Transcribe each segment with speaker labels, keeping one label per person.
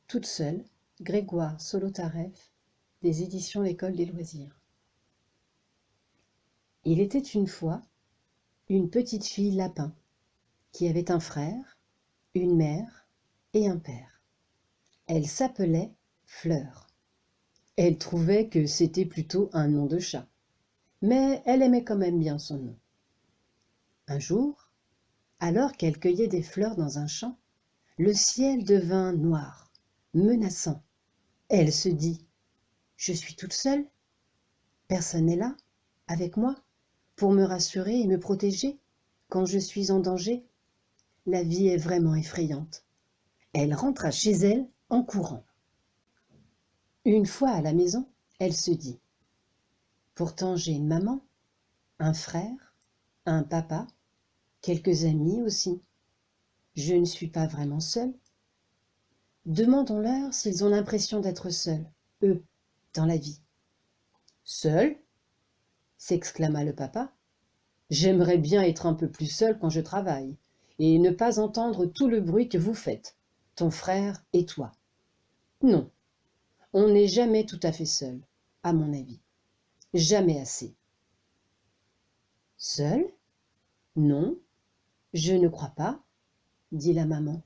Speaker 1: Toute seule, Grégoire Solotareff, des éditions L'École des loisirs. Il était une fois une petite fille lapin qui avait un frère, une mère et un père. Elle s'appelait Fleur. Elle trouvait que c'était plutôt un nom de chat, mais elle aimait quand même bien son nom. Un jour, alors qu'elle cueillait des fleurs dans un champ, le ciel devint noir, menaçant. Elle se dit: « Je suis toute seule, personne n'est là, avec moi, pour me rassurer et me protéger quand je suis en danger. La vie est vraiment effrayante. » Elle rentra chez elle en courant. Une fois à la maison, elle se dit: « Pourtant j'ai une maman, un frère, un papa, quelques amis aussi. Je ne suis pas vraiment seule. Demandons-leur s'ils ont l'impression d'être seuls, eux, dans la vie. » « Seul ?» s'exclama le papa. « J'aimerais bien être un peu plus seul quand je travaille, et ne pas entendre tout le bruit que vous faites, ton frère et toi. » Non, on n'est jamais tout à fait seul, à mon avis. Jamais assez. Seul? Non, je ne crois pas, dit la maman.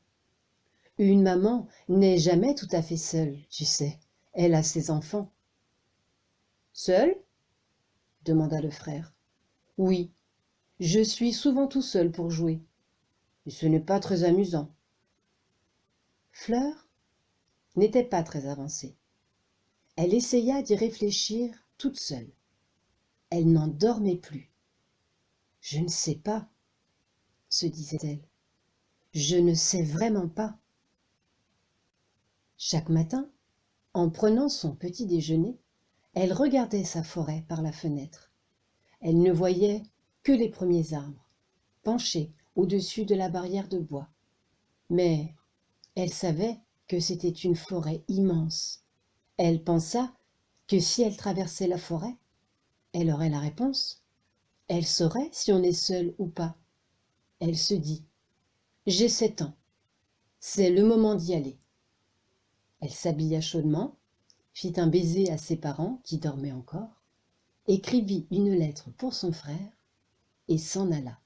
Speaker 1: Une maman n'est jamais tout à fait seule, tu sais. Elle a ses enfants. Seul? Demanda le frère. Oui, je suis souvent tout seul pour jouer. Et ce n'est pas très amusant. Fleur n'était pas très avancée. Elle essaya d'y réfléchir toute seule. Elle n'en dormait plus. Je ne sais pas, se disait-elle. Je ne sais vraiment pas. Chaque matin, en prenant son petit déjeuner, elle regardait sa forêt par la fenêtre. Elle ne voyait que les premiers arbres, penchés au-dessus de la barrière de bois. Mais elle savait que c'était une forêt immense. Elle pensa que si elle traversait la forêt, elle aurait la réponse. Elle saurait si on est seul ou pas. Elle se dit: « J'ai 7 ans, c'est le moment d'y aller. » Elle s'habilla chaudement, fit un baiser à ses parents qui dormaient encore, écrivit une lettre pour son frère et s'en alla.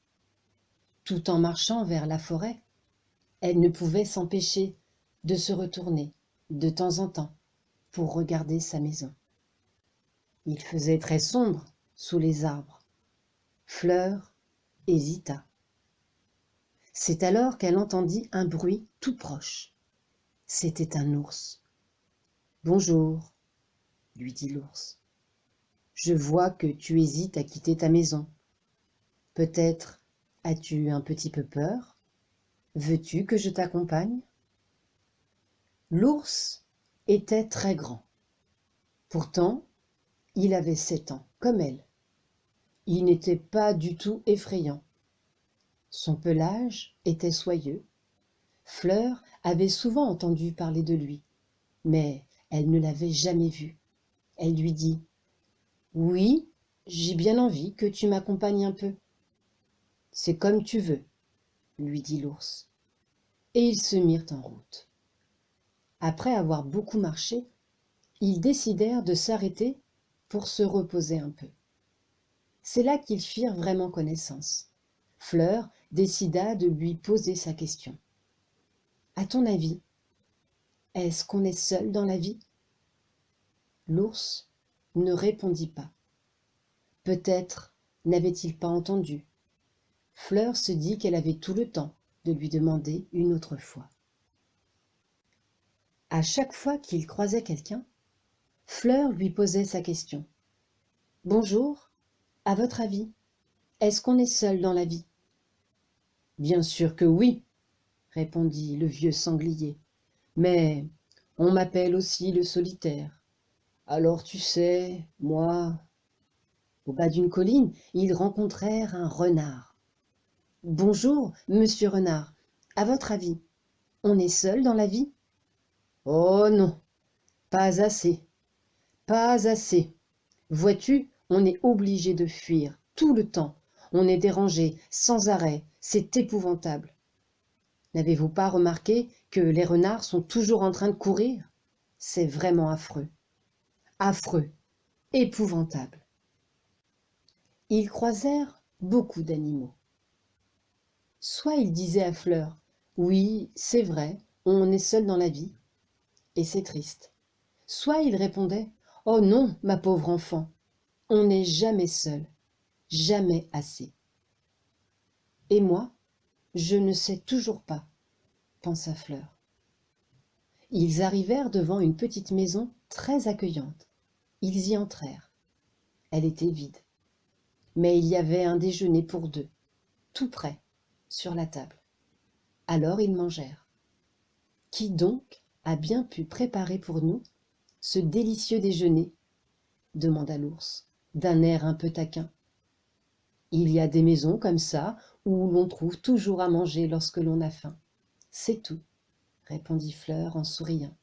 Speaker 1: Tout en marchant vers la forêt, elle ne pouvait s'empêcher de se retourner de temps en temps pour regarder sa maison. Il faisait très sombre sous les arbres. Fleur hésita. C'est alors qu'elle entendit un bruit tout proche. C'était un ours. « Bonjour, » lui dit l'ours. « Je vois que tu hésites à quitter ta maison. Peut-être as-tu un petit peu peur? Veux-tu que je t'accompagne ?» L'ours était très grand. Pourtant, il avait 7 ans, comme elle. Il n'était pas du tout effrayant. Son pelage était soyeux. Fleur avait souvent entendu parler de lui, mais elle ne l'avait jamais vu. Elle lui dit: « Oui, j'ai bien envie que tu m'accompagnes un peu. »« C'est comme tu veux, » lui dit l'ours. Et ils se mirent en route. Après avoir beaucoup marché, ils décidèrent de s'arrêter pour se reposer un peu. C'est là qu'ils firent vraiment connaissance. Fleur décida de lui poser sa question. « À ton avis, est-ce qu'on est seul dans la vie ?» L'ours ne répondit pas. Peut-être n'avait-il pas entendu. Fleur se dit qu'elle avait tout le temps de lui demander une autre fois. À chaque fois qu'il croisait quelqu'un, Fleur lui posait sa question. « Bonjour, à votre avis, est-ce qu'on est seul dans la vie ?» « Bien sûr que oui, » répondit le vieux sanglier, « mais on m'appelle aussi le solitaire. Alors tu sais, moi... » Au bas d'une colline, ils rencontrèrent un renard. « Bonjour, monsieur Renard, à votre avis, on est seul dans la vie ?» « Oh non, pas assez, pas assez. Vois-tu, on est obligé de fuir tout le temps. On est dérangé sans arrêt, c'est épouvantable. » « N'avez-vous pas remarqué que les renards sont toujours en train de courir? C'est vraiment affreux. Affreux, épouvantable. Ils croisèrent beaucoup d'animaux. Soit ils disaient à Fleur: oui, c'est vrai, on est seul dans la vie, et c'est triste. Soit ils répondaient: oh non, ma pauvre enfant, on n'est jamais seul, jamais assez. Et moi, je ne sais toujours pas, pensa Fleur. Ils arrivèrent devant une petite maison très accueillante. Ils y entrèrent. Elle était vide. Mais il y avait un déjeuner pour deux, tout prêt, sur la table. Alors ils mangèrent. Qui donc a bien pu préparer pour nous ce délicieux déjeuner? Demanda l'ours, d'un air un peu taquin. Il y a des maisons comme ça où l'on trouve toujours à manger lorsque l'on a faim. C'est tout, répondit Fleur en souriant.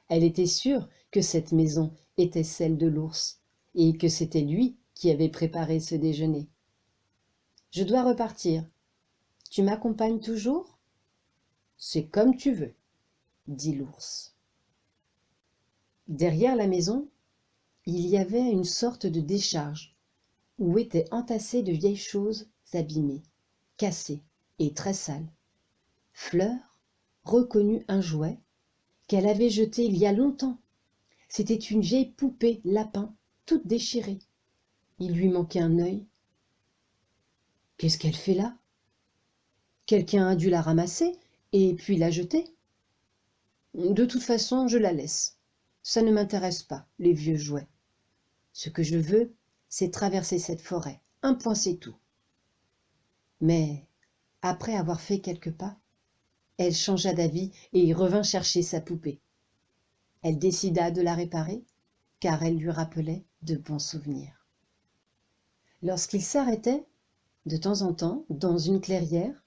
Speaker 1: Elle était sûre que cette maison était celle de l'ours et que c'était lui qui avait préparé ce déjeuner. Je dois repartir. Tu m'accompagnes toujours? C'est comme tu veux, dit l'ours. Derrière la maison, il y avait une sorte de décharge où étaient entassées de vieilles choses abîmées, cassées et très sales. Fleur reconnut un jouet qu'elle avait jeté il y a longtemps. C'était une vieille poupée lapin, toute déchirée. Il lui manquait un œil. Qu'est-ce qu'elle fait là? Quelqu'un a dû la ramasser et puis la jeter. De toute façon, je la laisse. Ça ne m'intéresse pas, les vieux jouets. Ce que je veux, c'est traverser cette forêt. Un point, c'est tout. Mais, après avoir fait quelques pas, elle changea d'avis et revint chercher sa poupée. Elle décida de la réparer, car elle lui rappelait de bons souvenirs. Lorsqu'ils s'arrêtaient, de temps en temps, dans une clairière,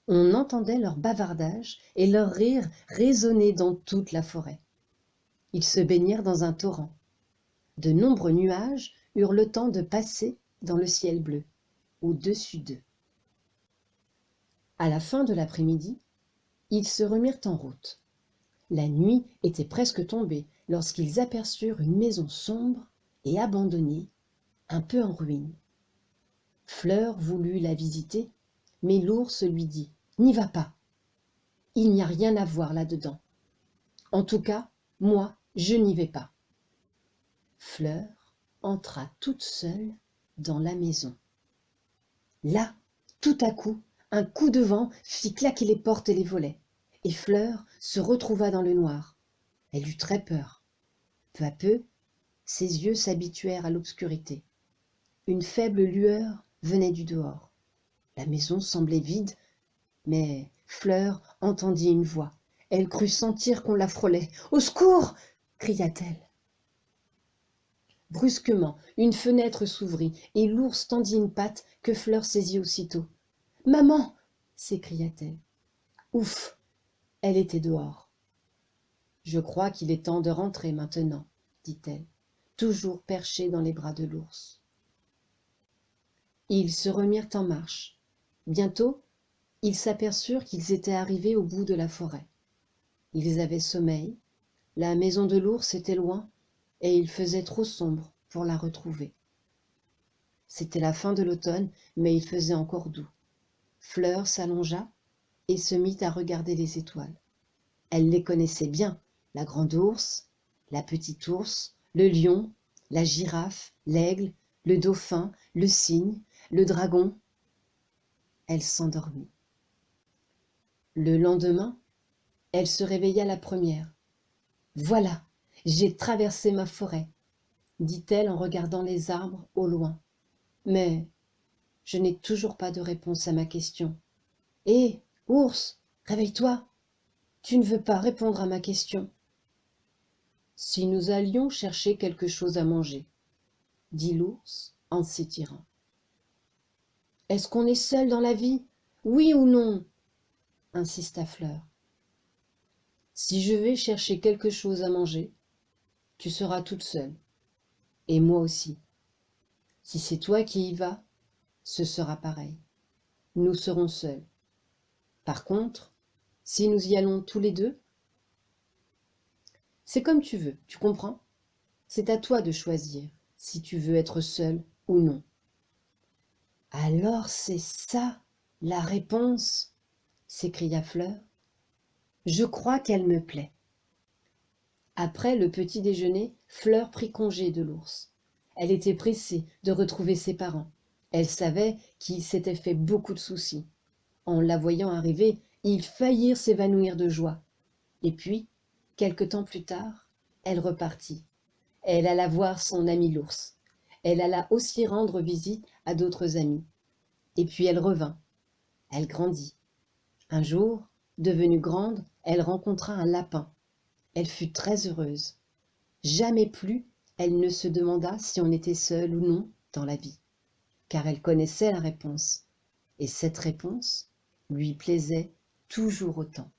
Speaker 1: on entendait leur bavardage et leur rire résonner dans toute la forêt. Ils se baignèrent dans un torrent. De nombreux nuages eurent le temps de passer dans le ciel bleu, au-dessus d'eux. À la fin de l'après-midi, ils se remirent en route. La nuit était presque tombée lorsqu'ils aperçurent une maison sombre et abandonnée, un peu en ruine. Fleur voulut la visiter, mais l'ours lui dit: « N'y va pas, il n'y a rien à voir là-dedans. En tout cas, moi, je n'y vais pas. » Fleur entra toute seule dans la maison. Là, tout à coup, un coup de vent fit claquer les portes et les volets, et Fleur se retrouva dans le noir. Elle eut très peur. Peu à peu, ses yeux s'habituèrent à l'obscurité. Une faible lueur venait du dehors. La maison semblait vide, mais Fleur entendit une voix. Elle crut sentir qu'on la frôlait. « Au secours !» cria-t-elle. Brusquement, une fenêtre s'ouvrit et l'ours tendit une patte que Fleur saisit aussitôt. « Maman !» s'écria-t-elle. Ouf, elle était dehors. « Je crois qu'il est temps de rentrer maintenant, » dit-elle, toujours perchée dans les bras de l'ours. Ils se remirent en marche. Bientôt, ils s'aperçurent qu'ils étaient arrivés au bout de la forêt. Ils avaient sommeil, la maison de l'ours était loin, et il faisait trop sombre pour la retrouver. C'était la fin de l'automne, mais il faisait encore doux. Fleur s'allongea et se mit à regarder les étoiles. Elle les connaissait bien, la grande ours, la petite ours, le lion, la girafe, l'aigle, le dauphin, le cygne, le dragon. Elle s'endormit. Le lendemain, elle se réveilla la première. « Voilà, j'ai traversé ma forêt, » dit-elle en regardant les arbres au loin. « Mais je n'ai toujours pas de réponse à ma question. »« Hé, ours, réveille-toi, tu ne veux pas répondre à ma question. »« Si nous allions chercher quelque chose à manger, » dit l'ours en s'étirant. « Est-ce qu'on est seul dans la vie, oui ou non ?» insista Fleur. « Si je vais chercher quelque chose à manger, tu seras toute seule, et moi aussi. Si c'est toi qui y vas, ce sera pareil. Nous serons seuls. Par contre, si nous y allons tous les deux? C'est comme tu veux, tu comprends? C'est à toi de choisir si tu veux être seule ou non. Alors c'est ça la réponse, s'écria Fleur. Je crois qu'elle me plaît. Après le petit déjeuner, Fleur prit congé de l'ours. Elle était pressée de retrouver ses parents. Elle savait qu'ils s'étaient fait beaucoup de soucis. En la voyant arriver, ils faillirent s'évanouir de joie. Et puis, quelque temps plus tard, elle repartit. Elle alla voir son ami l'ours. Elle alla aussi rendre visite à d'autres amis. Et puis elle revint. Elle grandit. Un jour, devenue grande, elle rencontra un lapin. Elle fut très heureuse. Jamais plus elle ne se demanda si on était seul ou non dans la vie, car elle connaissait la réponse. Et cette réponse lui plaisait toujours autant.